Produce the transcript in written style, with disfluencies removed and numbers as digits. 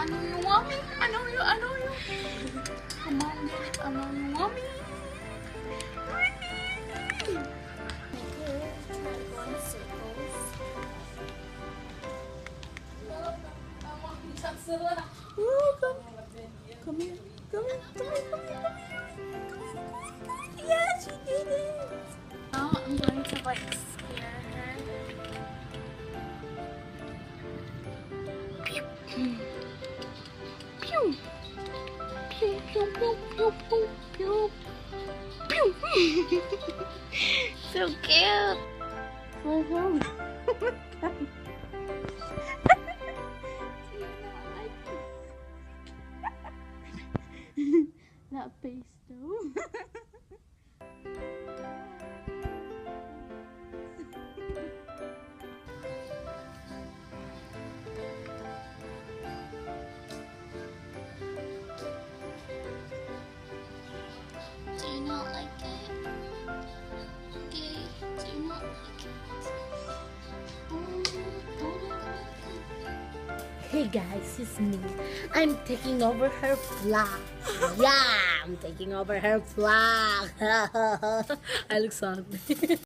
know you want me. I know you. Come on, get it. I know you want me. Make her try to go in circles. Ooh, come here. Yes, she did it. Now I'm going to like scare her. Pew. Pew. Pew, pew, pew, pew, pew, pew. Pew. So cute. That face though. Do you not like it? Do you not like it? Hey guys, it's me. I'm taking over her vlog. Yeah, I'm taking over her vlog. I look so ugly.